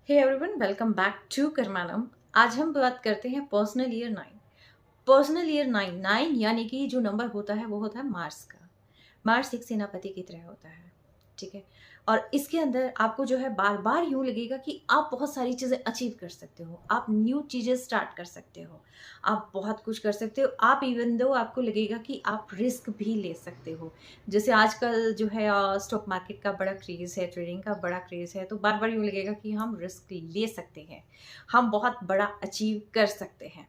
Hey everyone, welcome back to Karmanam. आज हम बात करते हैं पर्सनल ईयर 9। पर्सनल ईयर 9 यानी कि जो नंबर होता है वो होता है मार्स का। मार्स एक सेनापति की तरह होता है, ठीक है। और इसके अंदर आपको जो है बार बार यूं लगेगा कि आप बहुत सारी चीज़ें अचीव कर सकते हो, आप न्यू चीज़ें स्टार्ट कर सकते हो, आप बहुत कुछ कर सकते हो। आप इवन दो आपको लगेगा कि आप रिस्क भी ले सकते हो। जैसे आजकल जो है स्टॉक मार्केट का बड़ा क्रेज़ है, ट्रेडिंग का बड़ा क्रेज़ है, तो बार बार यूँ लगेगा कि हम रिस्क ले सकते हैं, हम बहुत बड़ा अचीव कर सकते हैं।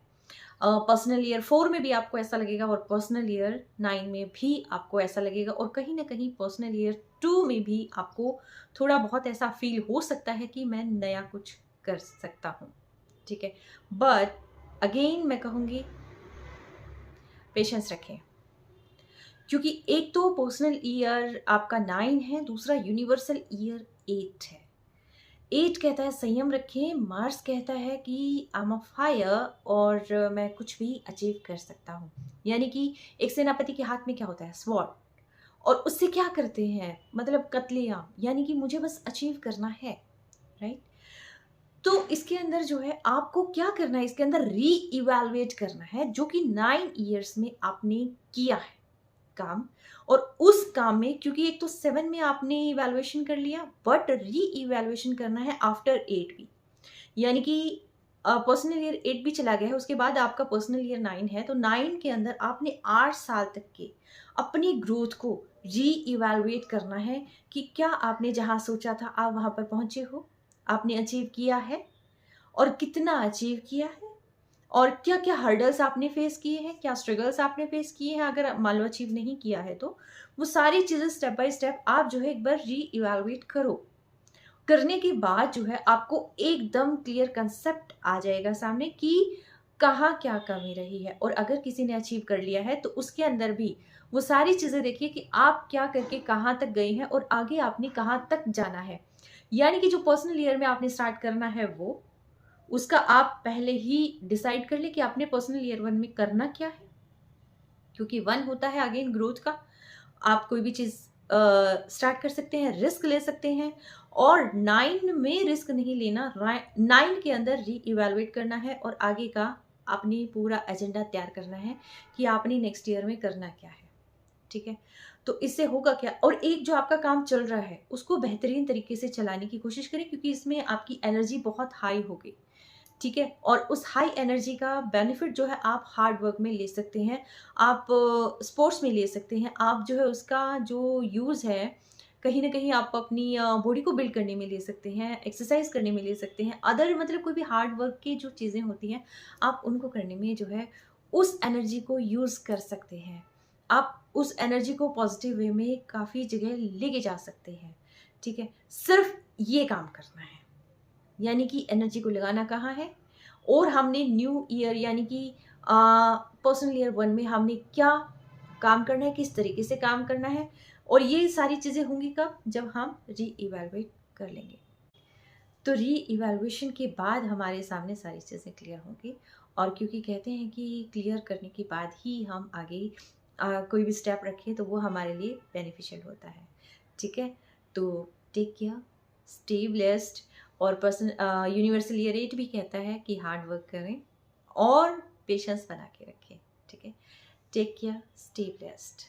पर्सनल ईयर 4 में भी आपको ऐसा लगेगा और पर्सनल ईयर 9 में भी आपको ऐसा लगेगा, और कहीं ना कहीं पर्सनल ईयर 2 में भी आपको थोड़ा बहुत ऐसा फील हो सकता है कि मैं नया कुछ कर सकता हूँ, ठीक है। बट अगेन मैं कहूँगी पेशेंस रखें, क्योंकि एक तो पर्सनल ईयर आपका 9 है, दूसरा यूनिवर्सल ईयर 8 है। 8 कहता है संयम रखें, मार्स कहता है कि आई एम अ फायर और मैं कुछ भी अचीव कर सकता हूँ। यानी कि एक सेनापति के हाथ में क्या होता है? स्वॉर्ड। और उससे क्या करते हैं? मतलब कत्लेआम, यानी कि मुझे बस अचीव करना है, राइट। तो इसके अंदर जो है आपको क्या करना है, इसके अंदर री इवेलुएट करना है, जो कि 9 ईयर्स में आपने किया है काम। और उस काम में, क्योंकि एक तो 7 में आपने इवैल्यूएशन कर लिया, बट री इवैल्यूएशन करना है आफ्टर 8 भी। यानी कि पर्सनल ईयर 8 भी चला गया है, उसके बाद आपका पर्सनल ईयर 9 है, तो 9 के अंदर आपने 8 साल तक के अपनी ग्रोथ को री इवैल्यूएट करना है कि क्या आपने जहां सोचा था आप वहां पर पहुंचे हो, आपने अचीव किया है, और कितना अचीव किया है, और क्या क्या हर्डल्स आपने फेस किए हैं, क्या स्ट्रगल्स आपने फेस किए हैं। अगर मान लो अचीव नहीं किया है तो वो सारी चीज़ें स्टेप बाय स्टेप आप जो है एक बार री इवैल्यूएट करो। करने के बाद जो है आपको एकदम क्लियर कंसेप्ट आ जाएगा सामने कि कहाँ क्या कमी रही है। और अगर किसी ने अचीव कर लिया है तो उसके अंदर भी वो सारी चीज़ें देखिए कि आप क्या करके कहाँ तक गए हैं और आगे आपने कहाँ तक जाना है। यानी कि जो पर्सनल ईयर में आपने स्टार्ट करना है वो उसका आप पहले ही डिसाइड कर ले कि आपने पर्सनल ईयर 1 में करना क्या है। क्योंकि 1 होता है अगेन ग्रोथ का। आप कोई भी चीज़ स्टार्ट कर सकते हैं, रिस्क ले सकते हैं। और 9 में रिस्क नहीं लेना, 9 के अंदर री इवैल्यूएट करना है और आगे का आपने पूरा एजेंडा तैयार करना है कि आपने नेक्स्ट ईयर में करना क्या है, ठीक है। तो इससे होगा क्या, और एक जो आपका काम चल रहा है उसको बेहतरीन तरीके से चलाने की कोशिश करें, क्योंकि इसमें आपकी एनर्जी बहुत हाई होगी, ठीक है। और उस हाई एनर्जी का बेनिफिट जो है आप हार्ड वर्क में ले सकते हैं, आप स्पोर्ट्स में ले सकते हैं, आप जो है उसका जो यूज़ है कहीं ना कहीं आप अपनी बॉडी को बिल्ड करने में ले सकते हैं, एक्सरसाइज करने में ले सकते हैं, अदर मतलब कोई भी हार्ड वर्क की जो चीज़ें होती हैं आप उनको करने में जो है उस एनर्जी को यूज़ कर सकते हैं। आप उस एनर्जी को पॉजिटिव वे में काफ़ी जगह लेके जा सकते हैं, ठीक है। सिर्फ ये काम करना है, यानी कि एनर्जी को लगाना कहाँ है। और हमने न्यू ईयर यानी कि पर्सनल ईयर 1 में हमने क्या काम करना है, किस तरीके से काम करना है, और ये सारी चीज़ें होंगी कब, जब हम री इवैल्यूएट कर लेंगे। तो री इवैल्यूएशन के बाद हमारे सामने सारी चीज़ें क्लियर होंगी। और क्योंकि कहते हैं कि क्लियर करने के बाद ही हम आगे कोई भी स्टेप रखें तो वो हमारे लिए बेनिफिशियल होता है, ठीक है। तो टेक केयर, स्टे ब्लेस्ड। और पर्सन यूनिवर्सल ईयर 8 भी कहता है कि हार्ड वर्क करें और पेशेंस बना के रखें, ठीक है। Take care, stay blessed.